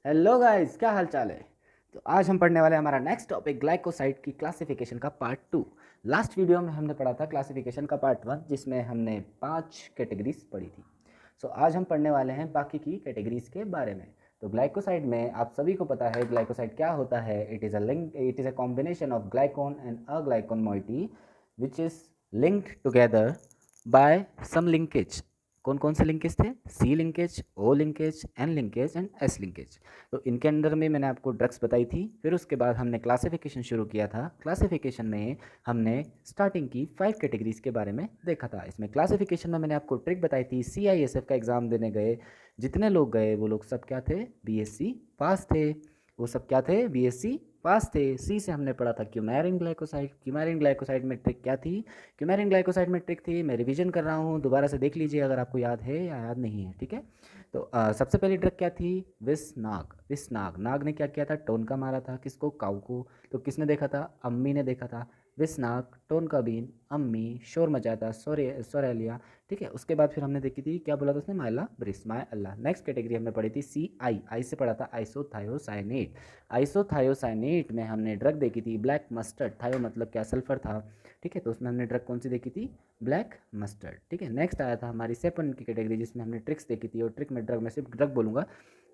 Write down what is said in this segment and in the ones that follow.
Hello guys, क्या हाल चाल है। तो आज हम पढ़ने वाले हैं हमारा नेक्स्ट टॉपिक ग्लाइकोसाइड की क्लासिफिकेशन का पार्ट 2। लास्ट वीडियो में हमने पढ़ा था क्लासिफिकेशन का पार्ट 1, जिसमें हमने 5 कैटेगरीज पढ़ी थी। सो आज हम पढ़ने वाले हैं बाकी की कैटेगरीज के बारे में। तो ग्लाइकोसाइड में आप सभी को पता है ग्लाइकोसाइड क्या होता है। It is a combination of glycone and aglycone moiety which is linked together by some linkage. कौन कौन से लिंकेज थे? C linkage, O linkage, N linkage and S linkage. तो इनके अंदर में मैंने आपको ड्रग्स बताई थी। फिर उसके बाद हमने क्लासिफिकेशन शुरू किया था। क्लासिफिकेशन में हमने स्टार्टिंग की 5 कैटेगरीज के बारे में देखा था। इसमें क्लासिफिकेशन में मैंने आपको ट्रिक बताई थी। CISF का एग्ज़ाम देने गए जितने लोग गए वो लोग सब क्या थे? BSc पास थे। वो सब क्या थे? BSc पास थे। सी से हमने पढ़ा था क्यूमेरिन ग्लाइकोसाइड। क्यूमेरिन ग्लाइकोसाइड में ट्रिक क्या थी? क्यूमेरिन ग्लाइकोसाइड में ट्रिक थी, मैं रिवीजन कर रहा हूँ, दोबारा से देख लीजिए अगर आपको याद है या याद नहीं है, ठीक है। तो सबसे पहली ट्रिक क्या थी? विस्नाग। विस्नाग, नाग ने क्या किया था? टोनका मारा था। किसको? काऊ को। तो किसने देखा था? अम्मी ने देखा था। विस्नाग, टोनका बीन, अम्मी, शोर मचाया था, सोरेलिया, ठीक है। उसके बाद फिर हमने देखी थी, क्या बोला था उसने? माइला brisk, my Allah. Next category हमने पढ़ी थी CI। आई से पढ़ा था आइसोथायोसाइनेट। आइसोथायोसाइनेट में हमने ड्रग देखी थी ब्लैक मस्टर्ड। थायो मतलब क्या? सल्फर था, ठीक है। तो उसमें हमने ड्रग कौन सी देखी थी? ब्लैक मस्टर्ड, ठीक है। नेक्स्ट आया था हमारी सेपन की कैटेगरी, जिसमें हमने ट्रिक्स देखी थी। और ट्रिक में ड्रग में सिर्फ ड्रग बोलूँगा।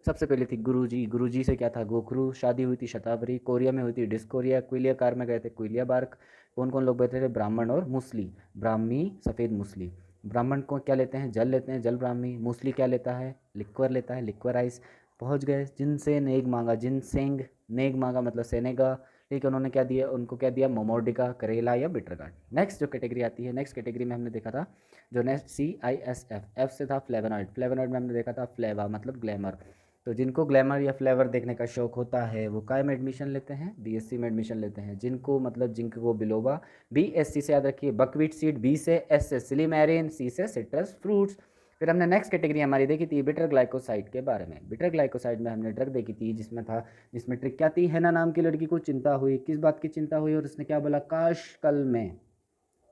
सबसे पहले थी गुरुजी। गुरुजी से क्या था? गोखरू। शादी हुई थी शतावरी। कोरिया में हुई थी डिस्कोरिया। क्विलिया कार में गए थे क्विलिया बार्क। कौन कौन लोग बैठे थे? ब्राह्मण और मुसली। ब्राह्मी, सफ़ेद मुसली। ब्राह्मण को क्या लेते हैं? जल लेते हैं, जल ब्राह्मी। मुसली क्या लेता है? लिक्वर लेता है, लिक्वर आइस। पहुँच गए। जिनसे नेग मांगा, जिनसेंग। नेग मांगा मतलब सेनेगा, ठीक है। उन्होंने क्या दिया? उनको क्या दिया? मोमोर्डिका, करेला या बिटर गार्ड। नेक्स्ट जो कैटेगरी आती है, नेक्स्ट कैटेगरी में हमने देखा था जो नेक्स्ट CISF। एफ से था फ्लेवनॉइड। फ्लेवनॉइड में हमने देखा था फ्लेवा मतलब ग्लैमर। तो जिनको ग्लैमर या फ्लेवर देखने का शौक होता है वो काय में एडमिशन लेते हैं? BSc में एडमिशन लेते हैं। जिनको मतलब जिनको बिलोबा, BSc से याद रखिए बकवीट सीड, B से, S से सिलीमेरिन, C से सिट्रस फ्रूट्स। फिर हमने नेक्स्ट कैटेगरी हमारी देखी थी बिटर ग्लाइकोसाइड के बारे में। बिटर ग्लाइकोसाइड में हमने ड्रग देखी थी जिसमें था, जिसमें ट्रिक क्या थी? हैना नाम की लड़की को चिंता हुई। किस बात की चिंता हुई? और उसने क्या बोला? काश कल मैं,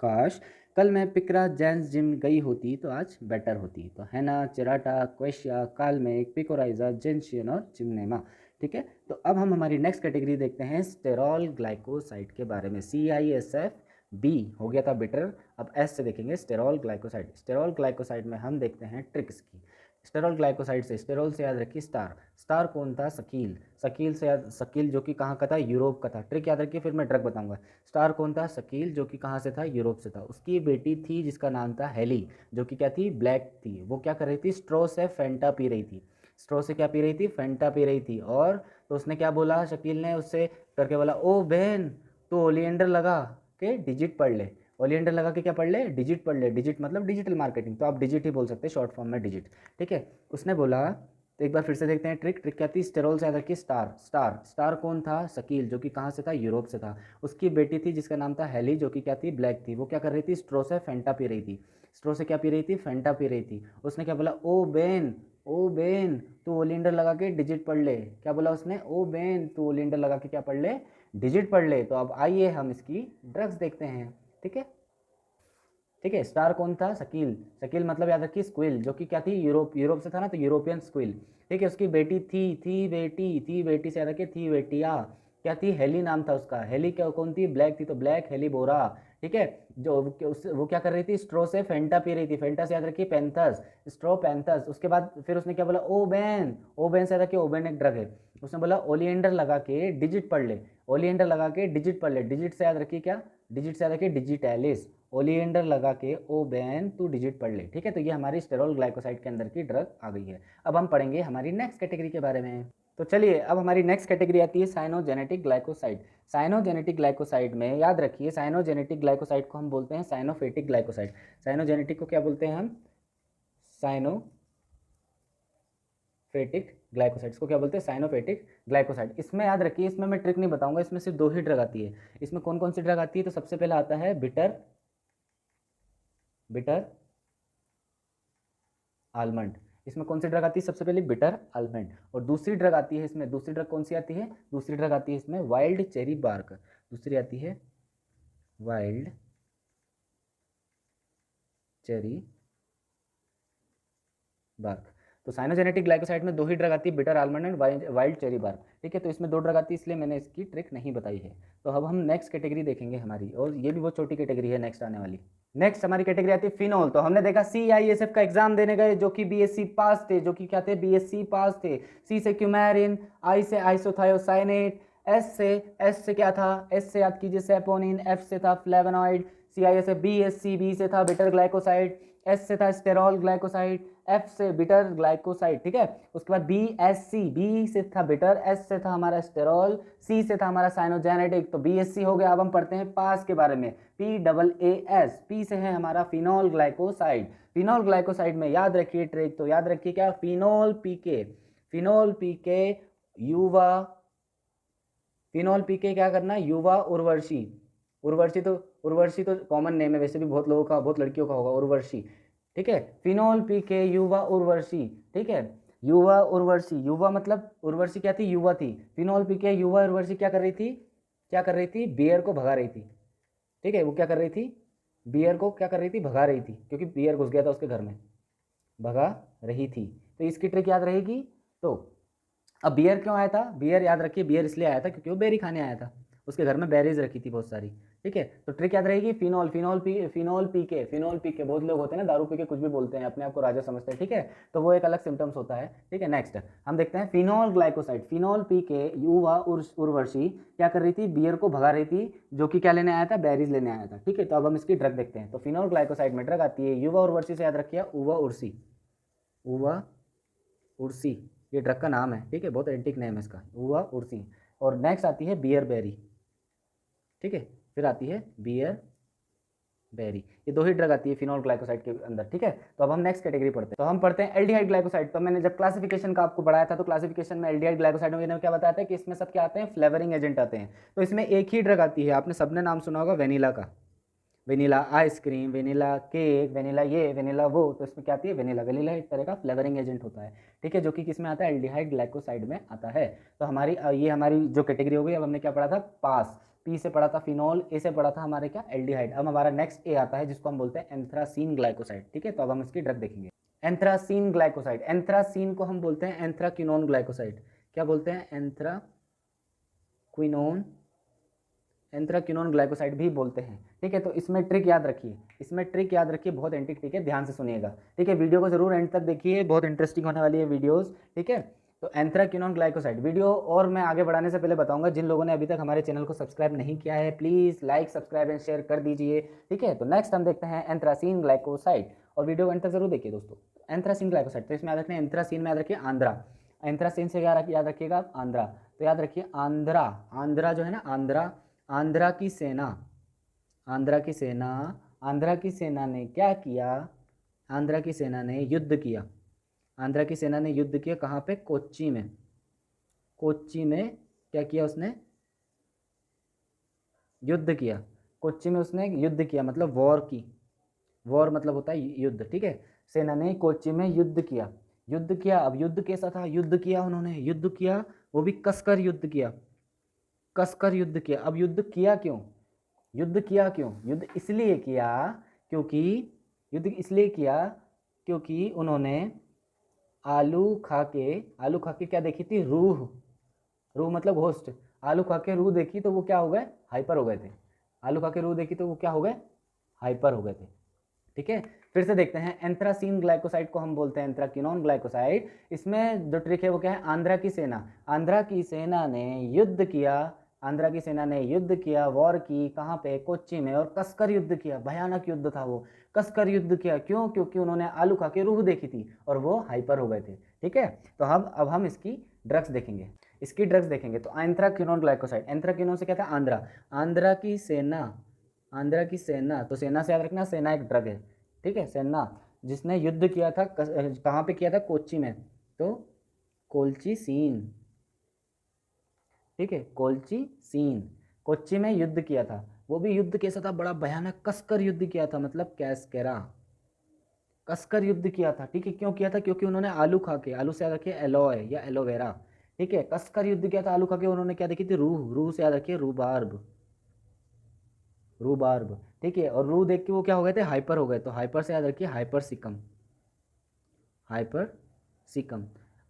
काश कल मैं पिकरा जैंस जिम गई होती तो आज बेटर होती। तो हैना, चिराटा, क्वेशिया, कालमेक, पिकोराइजा, जेंशियन और चिमनेमा, ठीक है। तो अब हम हमारी नेक्स्ट कैटेगरी देखते हैं स्टेरॉल ग्लाइकोसाइड के बारे में। CISF B हो गया था बिटर। अब S से देखेंगे स्टेरॉल ग्लाइकोसाइड। स्टेरॉल ग्लाइकोसाइड में हम देखते हैं ट्रिक्स की। स्टेरॉल ग्लाइकोसाइड से, स्टेरॉल से याद रखिए स्टार। स्टार कौन था? शकील। शकील से याद, शकील जो कि कहाँ का था? यूरोप का था। ट्रिक याद रखिए, फिर मैं ड्रग बताऊंगा। स्टार कौन था? शकील, जो कि कहाँ से था? यूरोप से था। उसकी बेटी थी जिसका नाम था हेली, जो कि क्या थी? ब्लैक थी। वो क्या कर रही थी? स्ट्रॉ से फेंटा पी रही थी। स्ट्रॉ से क्या पी रही थी? फेंटा पी रही थी। और तो उसने क्या बोला? शकील ने उससे करके बोला, ओ बहन तो ओलियंडर लगा के डिजिट पढ़ ले। ओलियंडर लगा के क्या पढ़ ले? डिजिट पढ़ ले। डिजिट मतलब डिजिटल मार्केटिंग, तो आप डिजिट ही बोल सकते हैं शॉर्ट फॉर्म में, डिजिट, ठीक है। उसने बोला। तो एक बार फिर से देखते हैं ट्रिक। ट्रिक क्या थी? स्टेरॉल से याद रखिए स्टार। स्टार, स्टार कौन था? शकील, जो कि कहाँ से था? यूरोप से था। उसकी बेटी थी जिसका नाम था हेली, जो कि क्या थी? ब्लैक थी। वो क्या कर रही थी? स्ट्रो से फेंटा पी रही थी। स्ट्रो से क्या पी रही थी? फेंटा पी रही थी। उसने क्या बोला? ओ बेन, ओ बेन तू ओलिंडर लगा के डिजिट पढ़ ले। क्या बोला उसने? ओ बेन तू ओलिंडर लगा के क्या पढ़ ले? डिजिट पढ़ ले। तो अब आइए हम इसकी ड्रग्स देखते हैं, ठीक है। ठीक है। स्टार कौन था? शकील। शकील मतलब याद रखिए स्क्विल, जो कि क्या थी? यूरोप, यूरोप से था ना, तो यूरोपियन स्क्विल, ठीक है। उसकी बेटी थी बेटी से याद रखिए थी बेटिया, क्या थी? हेली नाम था उसका। हेली क्या कौन थी? ब्लैक थी, तो ब्लैक हेली बोरा, ठीक है। जो वो क्या कर रही थी? स्ट्रो से फेंटा पी रही थी। फेंटा से याद रखिए पैंथर्स, स्ट्रो पैंथर्स। उसके बाद फिर उसने क्या बोला? ओ बैन, ओ बैन से याद रखिए ओबेन एक ड्रग है। उसने बोला ओलिएंडर लगा के डिजिट पढ़ ले। ओलिएंडर लगा के डिजिट पढ़ ले। डिजिट से याद रखिए क्या? डिजिट से याद रखिए डिजिटैलिस। ओलिएंडर लगा के ओ बैन तू डिजिट पढ़ ले, ठीक है। तो ये हमारी स्टेरॉल ग्लाइकोसाइड के अंदर की ड्रग आ गई है। अब हम पढ़ेंगे हमारी नेक्स्ट कैटेगरी के बारे में। तो चलिए, अब हमारी नेक्स्ट कैटेगरी आती है साइनोजेनेटिक ग्लाइकोसाइड। साइनोजेनेटिक ग्लाइकोसाइड में याद रखिए, साइनोजेनेटिक ग्लाइकोसाइड को हम बोलते हैं साइनोफेटिक ग्लाइकोसाइड। साइनोजेनेटिक को क्या बोलते हैं हम? साइनोफेटिक ग्लाइकोसाइड्स को क्या बोलते हैं? साइनोफेटिक ग्लाइकोसाइड। इसमें याद रखिए, इसमें मैं ट्रिक नहीं बताऊंगा, इसमें सिर्फ 2 ही ड्रग आती है। इसमें कौन कौन सी ड्रग आती है? तो सबसे पहला आता है बिटर, बिटर आलमंड। इसमें कौन सी ड्रग आती है? सबसे पहले बिटर आलमंड। और दूसरी ड्रग आती है इसमें, दूसरी ड्रग कौन सी आती है? दूसरी ड्रग आती है इसमें वाइल्ड चेरी बार्क। दूसरी आती है वाइल्ड चेरी बार्क। तो साइनोजेनेटिक ग्लाइकोसाइड में 2 ही ड्रग आती है, bitter almond and wild cherry bar, ठीक है। तो इसमें 2 ड्रग आती है, इसलिए मैंने इसकी ट्रिक नहीं बताई है। तो अब हम नेक्स्ट कैटेगरी देखेंगे हमारी, और ये भी बहुत छोटी कैटेगरी है नेक्स्ट आने वाली। नेक्स्ट हमारी कैटेगरी आती है फिनोल। तो हमने देखा CISF का एग्जाम देने गए जो कि BSc पास थे, जो कि क्या थे, BSc पास थे। C से क्यूमेरिन, I से आइसोथायोसाइनेट, S से क्या था, S से याद कीजिए सेपोनिन, F से था फ्लेवोनॉइड, CISF BSc, B से था बिटर ग्लाइकोसाइड, S से था स्टेरॉल ग्लाइकोसाइड, F से बिटर ग्लाइकोसाइड, ठीक है। उसके बाद BSc, B से था बिटर, S से था हमारा स्टेरॉल, C से था हमारा साइनोजेनेटिक। तो BSc हो गया। अब हम पढ़ते हैं पास के बारे में, PAAS, P से है हमारा फिनोल ग्लाइकोसाइड। फिनोल ग्लाइकोसाइड में याद रखिए ट्रिक, तो याद रखिए क्या, फिनोल पीके युवा, फिनोल पीके क्या करना, युवा उर्वशी, उर्वशी तो कॉमन नेम है, वैसे भी बहुत लोगों का, बहुत लड़कियों का होगा उर्वशी, ठीक है। फिनोल पीके युवा उर्वशी, ठीक है। युवा उर्वशी, युवा मतलब उर्वशी क्या थी, युवा थी। फिनोल पीके युवा उर्वशी क्या कर रही थी, बियर को भगा रही थी, ठीक है। वो क्या कर रही थी, बियर को क्या कर रही थी, भगा रही थी, क्योंकि बियर घुस गया था उसके घर में, भगा रही थी। तो इसकी ट्रिक याद रहेगी। तो अब बियर क्यों आया था, बियर याद रखिए, बियर इसलिए आया था क्योंकि वो बेरी खाने आया था, उसके घर में बेरीज रखी थी बहुत सारी, ठीक है। तो ट्रिक याद रहेगी, फिनोल पी के बहुत लोग होते हैं ना, दारू पी के कुछ भी बोलते हैं, अपने आप को राजा समझते हैं, ठीक है। तो वो एक अलग सिम्टम्स होता है, ठीक है। नेक्स्ट हम देखते हैं फिनोल ग्लाइकोसाइड। फिनोल पी के युवा उर्वशी क्या कर रही थी, बियर को भगा रही थी, जो कि क्या लेने आया था, बेरीज लेने आया था, ठीक है। तो अब हम इसकी ड्रग देखते हैं। तो फिनोल ग्लाइकोसाइड में ड्रग आती है युवा उर्वशी से याद रखिए, उवा उर्सी, ये ड्रग का नाम है, ठीक है, बहुत एंटिक नेम है इसका, उवा उर्सी। और नेक्स्ट आती है बियर बेरी, ठीक है, फिर आती है बियर बेरी। ये 2 ही ड्रग आती है फिनोल ग्लाइकोसाइड के अंदर, ठीक है। तो अब हम नेक्स्ट कैटेगरी पढ़ते हैं। तो हम पढ़ते हैं एल्डिहाइड ग्लाइकोसाइड। तो मैंने जब क्लासिफिकेशन का आपको पढ़ाया था, तो क्लासिफिकेशन में एल्डिहाइड ग्लाइकोसाइड में क्या बताया था कि इसमें सब क्या आते हैं, फ्लेवरिंग एजेंट आते हैं। तो इसमें एक ही ड्रग आती है, आपने सबने नाम सुना होगा वेनिला का, vanilla ice cream, vanilla cake, vanilla ये, वेनिला वो। तो इसमें क्या आती है, वेनिला एक तरह का फ्लेवरिंग एजेंट होता है, ठीक है, जो कि किसमें आता है, एल्डिहाइड ग्लाइकोसाइड में आता है। तो हमारी ये हमारी जो कैटेगरी हो गई। अब हमने क्या पढ़ा था, पास, पी से पढ़ा था फिनोल, ए से पढ़ा था हमारे क्या, एल्डिहाइड। अब हमारा नेक्स्ट ए आता है जिसको हम बोलते हैं एंथ्रासीन ग्लाइकोसाइड, ठीक है। तो अब हम इसकी ड्रग देखेंगे। एंथ्रासीन ग्लाइकोसाइड, एंथ्रासीन को हम बोलते हैं एंथ्राक्विनोन ग्लाइकोसाइड। क्या बोलते हैं, एंथ्राक्विनोन ग्लाइकोसाइड भी बोलते हैं, ठीक है। तो इसमें ट्रिक याद रखिए, बहुत एंटिक ट्रिक है, ध्यान से सुनिएगा, ठीक है। वीडियो को जरूर एंड तक देखिए, बहुत इंटरेस्टिंग होने वाली है वीडियोस, ठीक है। तो एंथ्राक्विनोन ग्लाइकोसाइड वीडियो, और मैं आगे बढ़ाने से पहले बताऊंगा, जिन लोगों ने अभी तक हमारे चैनल को सब्सक्राइब नहीं किया है, please like, subscribe and share कर दीजिए, ठीक है। तो नेक्स्ट हम देखते हैं एंथ्रासीन ग्लाइकोसाइड, और वीडियो को एंड तक जरूर देखिए दोस्तों। एंथ्रासीन ग्लाइकोसाइड, तो इसमें याद रखना है, एंथ्रासीन में याद रखिए आंध्रा, एंथ्रासीन से याद रखिएगा आंध्रा। तो याद रखिए आंध्रा जो है ना, आंध्रा की सेना, आंध्रा की सेना ने क्या किया, आंध्रा की सेना ने युद्ध किया, कहाँ पे, कोच्चि में क्या किया उसने, युद्ध किया, कोच्चि में उसने युद्ध किया, मतलब वॉर मतलब होता है युद्ध, ठीक है। सेना ने कोच्चि में युद्ध किया। अब युद्ध कैसा था, उन्होंने युद्ध किया, वो भी कसकर युद्ध किया। अब युद्ध किया क्यों, युद्ध इसलिए किया क्योंकि उन्होंने आलू खा के क्या देखी थी, रूह मतलब होस्ट, आलू खा के रूह देखी तो वो क्या हो गए, हाइपर हो गए थे। आलू खा के रूह देखी तो वो क्या हो गए, हाइपर हो गए थे, ठीक है। फिर से देखते हैं, एंथ्रासीन ग्लाइकोसाइड को हम बोलते हैं एंथ्राक्विनोन ग्लाइकोसाइड। इसमें जो ट्रिक है वो क्या है, आंध्रा की सेना ने युद्ध किया, वॉर की, कहाँ पे, कोच्चि में, और कसकर युद्ध किया, भयानक युद्ध था वो, कसकर युद्ध किया, क्यों, क्योंकि उन्होंने आलू खा के रूह देखी थी और वो हाइपर हो गए थे, ठीक है। तो अब हम इसकी ड्रग्स देखेंगे। तो एंथ्राक्विनोन ग्लाइकोसाइड, एंथ्राक्विनोन से क्या था, आंध्रा की सेना, तो सेना से याद रखना, सेना एक ड्रग है, ठीक है। सेना जिसने युद्ध किया था, कहाँ पे किया था, कोच्चि में, तो कोल्चिसीन, ठीक है, कोच्चि में युद्ध किया था। वो भी युद्ध कैसा था, बड़ा भयानक, कसकर युद्ध किया था, मतलब कसकर युद्ध किया था, ठीक है। क्यों किया था, क्योंकि उन्होंने आलू खा के, आलू से याद रखिए एलोय या एलोवेरा, ठीक है, कसकर युद्ध किया था आलू खा के। उन्होंने क्या देखी थी, रूह से याद रखिए रूबार्ब, ठीक है। और रूह देख के वो क्या हो गए थे, हाइपर हो गए। तो हाइपर से याद रखिए हाइपर सिकम।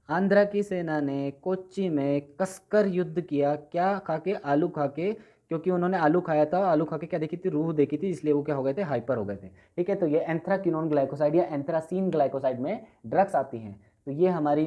आंध्रा की सेना ने कोच्चि में कसकर युद्ध किया, क्या खा के? आलू खा के, क्योंकि उन्होंने आलू खाया था, आलू खा के क्या देखी थी? रूह देखी थी, इसलिए वो क्या हो गए थे? हाइपर हो गए थे। ठीक है, तो ये एंथ्राक्विनोन ग्लाइकोसाइड या एंथ्रासीन ग्लाइकोसाइड में ड्रग्स आती हैं। तो ये हमारी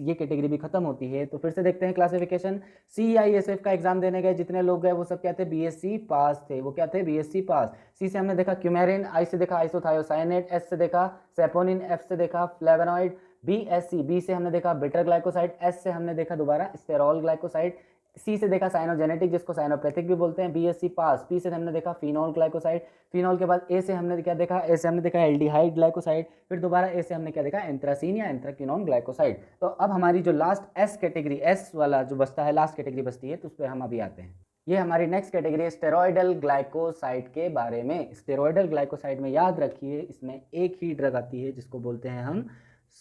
ये कैटेगरी भी खत्म होती है। तो फिर से देखते हैं क्लासिफिकेशन। CISF का एग्जाम देने गए जितने लोग गए वो सब क्या थे? BSc पास थे। वो क्या थे? BSc पास। सी से हमने देखा क्यूमेरिन, आई से देखा आइसोथायोसाइनेट, एस से देखा सेपोनिन, एफ से देखा फ्लेवोनॉइड, बी से हमने देखा बिटर ग्लाइकोसाइड, एस से हमने देखा दोबारा स्टेरॉल ग्लाइकोसाइड, सी से देखा साइनोजेनेटिक जिसको साइनोपैथिक भी बोलते हैं। BSc पास। पी से हमने देखा फिनोल ग्लाइकोसाइड। फिनोल के बाद ए से हमने क्या देखा? ए से हमने देखा एल्डिहाइड ग्लाइकोसाइड। फिर दोबारा ए से हमने क्या देखा? एंथ्रासीन या एंथ्राक्विनोन ग्लाइकोसाइड। तो अब हमारी जो लास्ट एस कैटेगरी, एस वाला जो बचता है, लास्ट कैटेगरी बचती है, तो उस पर हम अभी आते हैं। ये हमारी नेक्स्ट कैटेगरी है स्टेरॉयडल ग्लाइकोसाइड के बारे में। स्टेरॉयडल ग्लाइकोसाइड में याद रखिए इसमें एक ही ड्रग आती है जिसको बोलते हैं हम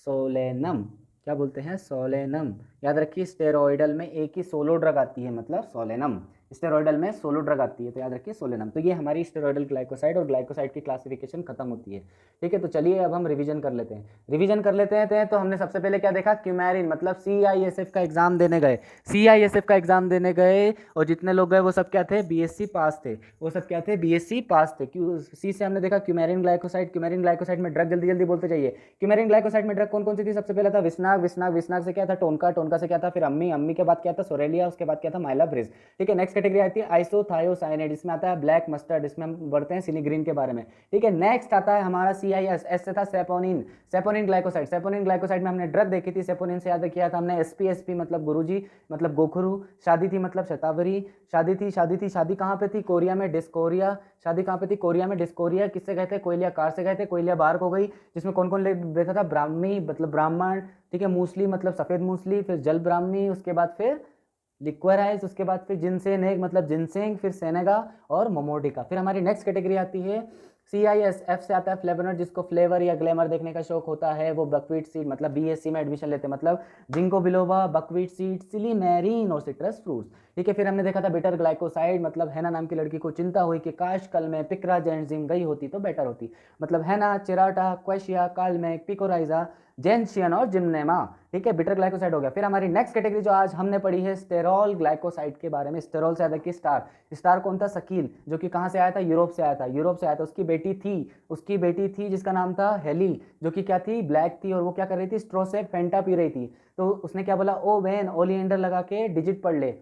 सोलेनम। क्या बोलते हैं? सोलेनम। याद रखिए स्टेरॉयडल में एक ही सोलो ड्रग आती है, मतलब सोलेनम। स्टेरॉयडल में सोलो ड्रग आती है, तो याद रखिए सोलेनम। तो ये हमारी स्टेरॉयडल ग्लाइकोसाइड और ग्लाइकोसाइड की क्लासिफिकेशन खत्म होती है। ठीक है, तो चलिए अब हम रिवीजन कर लेते हैं। रिवीजन कर लेते हैं तो हमने सबसे पहले क्या देखा? क्यूमेरिन, मतलब CISF का एग्जाम देने गए। CISF का एग्जाम देने गए और जितने लोग गए वो सब क्या थे? BSc पास थे। वो सब क्या थे? BSc पास थे। क्यों? सी से हमने देखा क्यूमेरिन ग्लाइकोसाइड। क्यूमेरिन ग्लाइकोसाइड में ड्रग जल्दी जल्दी बोलते जाइए। क्यूमेरिन ग्लाइकोसाइड में ड्रग कौन कौन सी थी? सबसे पहले था विस्नाग। विस्नाग से क्या था? टोनका। टोनका से क्या था? फिर अम्मी के बाद क्या था? सोरेलिया। उसके बाद क्या था? माइलाब्रिज। ठीक है, नेक्स्ट कैटेगरी आती है आइसोथायोसाइनेट। इसमें आता है ब्लैक मस्टर्ड। इसमें हम बढ़ते हैं सिलिग्रीन के बारे में। ठीक है, नेक्स्ट आता है हमारा CIS। एस से था saponin. Saponin glycoside. Saponin glycoside में हमने ड्रग देखी थी। सेपोनिन से याद किया था हमने SP मतलब गुरुजी, मतलब गोखरू। शादी थी मतलब शतावरी। शादी कहाँ पे थी? कोरिया में, डिस्कोरिया। शादी कहाँ पे थी? कोरिया में, डिस्कोरिया। किससे गए थे? कोयलिया कार से गए थे। कोयलिया बार्क हो गई, जिसमें कौन कौन बैठा था? ब्राह्मी मतलब ब्राह्मण। ठीक है, मूसली मतलब सफेद मूसली, फिर जल ब्राह्मी, उसके बाद फिर लिक्वराइज, उसके बाद फिर जिनसेन मतलब जिनसेंग, फिर सेनेगा और मोमोडिका। फिर हमारी नेक्स्ट कैटेगरी आती है CISF से आता है फ्लेवोनॉइड, जिसको फ्लेवर या ग्लैमर देखने का शौक होता है। वो बकवीट सीड मतलब BSc में एडमिशन लेते हैं, मतलब जिंको बिलोबा, बकवीट सीड, सिलीमेरीन और सिट्रस फ्रूट्स। ठीक है, फिर हमने देखा था बिटर ग्लाइकोसाइड, मतलब हैना नाम की लड़की को चिंता हुई कि काश कल में पिक्राज एंजाइम गई होती तो बेटर होती। मतलब हैना, चिराटा, क्वेशिया, कालमेक, पिकोराइजा, जेंशियन और जिम्नेमा। ठीक है, बिटर ग्लाइकोसाइड हो गया। फिर हमारी नेक्स्ट कैटेगरी जो आज हमने पढ़ी है स्टेरॉल ग्लाइकोसाइड के बारे में। स्टेरॉल से आया था कि स्टार कौन था? शकील, जो कि कहाँ से आया था? यूरोप से आया था। यूरोप से आया था। उसकी बेटी थी जिसका नाम था हेली, जो कि क्या थी? ब्लैक थी। और वो क्या कर रही थी? स्ट्रॉ से फेंटा पी रही थी। तो उसने क्या बोला? ओ वेन, ओलिएंडर लगा के डिजिट पढ़ ले,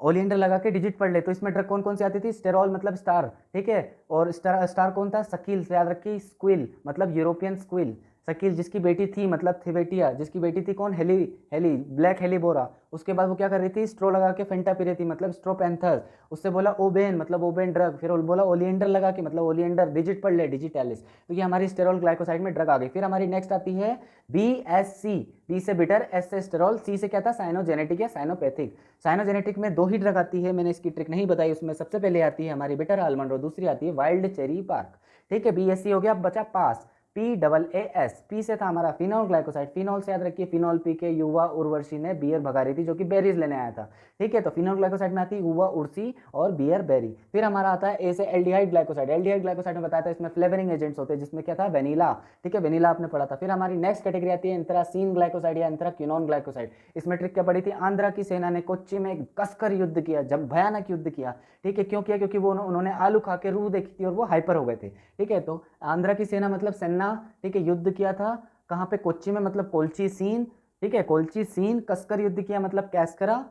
ओलिएंडर लगा के डिजिट पढ़ ले। तो इसमें ड्रग कौन कौन सी आती थी? स्टेरॉल मतलब स्टार। ठीक है, और स्टार कौन था? शकील से याद रखिए, स्क्विल मतलब यूरोपियन स्क्विल। शकील जिसकी बेटी थी मतलब थिबेटिया, जिसकी बेटी थी कौन? हेली। ब्लैक हेलीबोरा। उसके बाद वो क्या कर रही थी? स्ट्रो लगा के फेंटा पी रही थी, मतलब स्ट्रोपेंथर। उससे बोला ओबेन मतलब ओबेन ड्रग। फिर बोला ओलिएंडर लगा के, मतलब ओलिएंडर। डिजिट पढ़ ले, डिजिटैलिस। तो ये हमारी स्टेरॉल ग्लाइकोसाइड में ड्रग आ गई। फिर हमारी नेक्स्ट आती है BSc। बी से बिटर, एस से स्टेरॉल, सी से क्या था? साइनोजेनेटिक या साइनोपैथिक। साइनोजेनेटिक में दो ही ड्रग आती है, मैंने इसकी ट्रिक नहीं बताई। उसमें सबसे पहले आती है हमारी बिटर आलमंड और दूसरी आती है वाइल्ड चेरी पार्क। ठीक है, BSc हो गया, बचा पास। PAAS। पी से था हमारा फिनोल ग्लाइकोसाइड। फिनोल से याद रखिए फिनोल पी के युवा उर्वशी ने बियर भगा रही थी, जो कि बेरीज लेने आया था। ठीक है, तो फिनोल ग्लाइकोसाइड में आती है युवा उर्सी और बियर बेरी। फिर हमारा आता है ए से एल्डिहाइड ग्लाइकोसाइड। एल्डिहाइड ग्लाइकोसाइड में बताया था इसमें फ्लेवरिंग एजेंट्स होते हैं, जिसमें क्या था? वेनिला। ठीक है, वेनिला आपने पढ़ा था। फिर हमारी नेक्स्ट कैटेगरी आती है एंथ्रासीन ग्लाइकोसाइड या एंथ्राक्विनोन ग्लाइकोसाइड। इसमें ट्रिक क्या पड़ी थी? आंध्रा की सेना ने कोच्चि में कसकर युद्ध किया, जब भयानक युद्ध किया। ठीक है, क्यों किया? क्योंकि वो उन्होंने आलू खा के रूह देखी थी और वो हाइपर हो गए थे। ठीक है, तो आंध्रा की सेना मतलब सेना। ठीक है, युद्ध किया था कहाँ पे? कोच्चि में, मतलब कोल्ची सीन। ठीक है, कोल्ची सीन। कसकर युद्ध किया मतलब कैस्करा।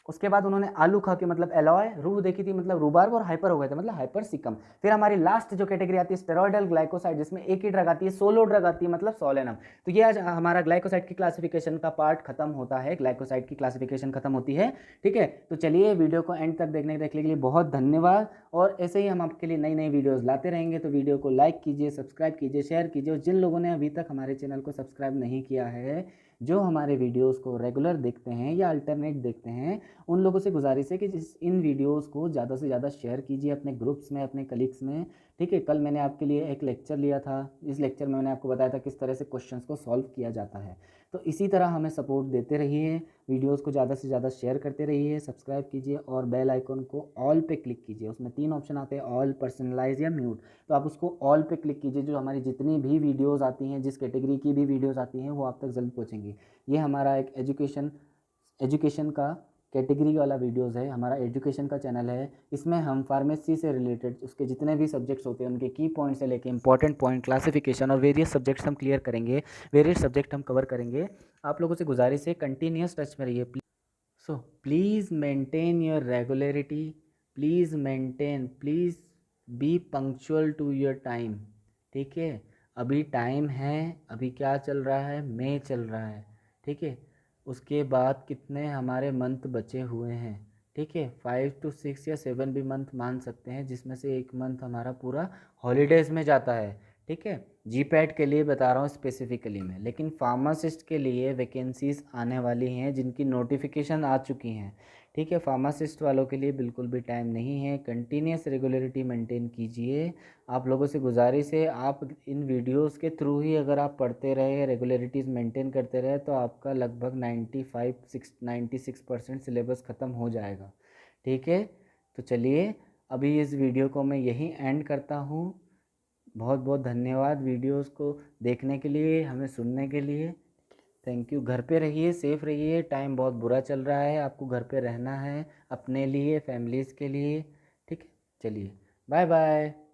उसके बाद उन्होंने आलू खा के मतलब एलॉय, रूह देखी थी मतलब रूबार्ब, और हाइपर हो गए थे मतलब हाइपर सिकम। फिर हमारी लास्ट जो कैटेगरी आती है स्टेरॉयडल ग्लाइकोसाइड, जिसमें एक ही ड्रग आती है, सोलो ड्रग आती है, मतलब सोलेनम। तो ये आज हमारा ग्लाइकोसाइड की क्लासिफिकेशन का पार्ट खत्म होता है, ग्लाइकोसाइड की क्लासिफिकेशन खत्म होती है। ठीक है, तो चलिए वीडियो को एंड तक देखने के लिए बहुत धन्यवाद। और ऐसे ही हम आपके लिए नई नई वीडियोस लाते रहेंगे। तो वीडियो को लाइक कीजिए, सब्सक्राइब कीजिए, शेयर कीजिए। और जिन लोगों ने अभी तक हमारे चैनल को सब्सक्राइब नहीं किया है, जो हमारे वीडियोस को रेगुलर देखते हैं या अल्टरनेट देखते हैं, उन लोगों से गुजारिश है कि इन वीडियोस को ज़्यादा से ज़्यादा शेयर कीजिए अपने ग्रुप्स में, अपने कलीग्स में। ठीक है, कल मैंने आपके लिए एक लेक्चर लिया था। इस लेक्चर में मैंने आपको बताया था किस तरह से क्वेश्चंस को सॉल्व किया जाता है। तो तो इसी तरह हमें सपोर्ट देते रहिए, वीडियोस को ज़्यादा से ज़्यादा शेयर करते रहिए, सब्सक्राइब कीजिए और बेल आइकन को ऑल पे क्लिक कीजिए। उसमें 3 ऑप्शन आते हैं, ऑल, पर्सनलाइज या म्यूट। तो आप उसको ऑल पे क्लिक कीजिए, जो हमारी जितनी भी वीडियोज़ आती हैं, जिस कैटेगरी की भी वीडियोज़ आती हैं, वो आप तक जल्द पहुँचेंगी। ये हमारा एक एजुकेशन का कैटेगरी वाला वीडियोज़ है, हमारा एजुकेशन का चैनल है। इसमें हम फार्मेसी से रिलेटेड उसके जितने भी सब्जेक्ट्स होते हैं, उनके की पॉइंट से लेके इंपॉर्टेंट पॉइंट, क्लासिफिकेशन और वेरियस सब्जेक्ट्स हम क्लियर करेंगे, वेरियस सब्जेक्ट हम कवर करेंगे। आप लोगों से गुजारिश है, कंटिन्यूस टच में रहिए। So please maintain your regularity, please be punctual to your time. ठीक है, अभी टाइम है, अभी क्या चल रहा है, मई चल रहा है। ठीक है, उसके बाद कितने हमारे मंथ बचे हुए हैं। ठीक है, 5 to 6 या 7 भी मंथ मान सकते हैं, जिसमें से एक मंथ हमारा पूरा हॉलीडेज़ में जाता है। ठीक है, जीपैट के लिए बता रहा हूँ स्पेसिफिकली मैं, लेकिन फार्मासिस्ट के लिए वैकेंसीज़ आने वाली हैं जिनकी नोटिफिकेशन आ चुकी हैं। ठीक है, फार्मासिस्ट वालों के लिए बिल्कुल भी टाइम नहीं है। कंटिन्यूस रेगुलरिटी मेंटेन कीजिए। आप लोगों से गुजारिश है, आप इन वीडियोस के थ्रू ही अगर आप पढ़ते रहे, रेगुलरिटीज़ मेंटेन करते रहे, तो आपका लगभग 96% सिलेबस ख़त्म हो जाएगा। ठीक है, तो चलिए अभी इस वीडियो को मैं यहीं एंड करता हूँ। बहुत बहुत धन्यवाद वीडियोस को देखने के लिए, हमें सुनने के लिए। Thank you. घर पे रहिए, सेफ रहिए, टाइम बहुत बुरा चल रहा है, आपको घर पे रहना है अपने लिए, फैमिलीज़ के लिए। ठीक है, चलिए बाय बाय।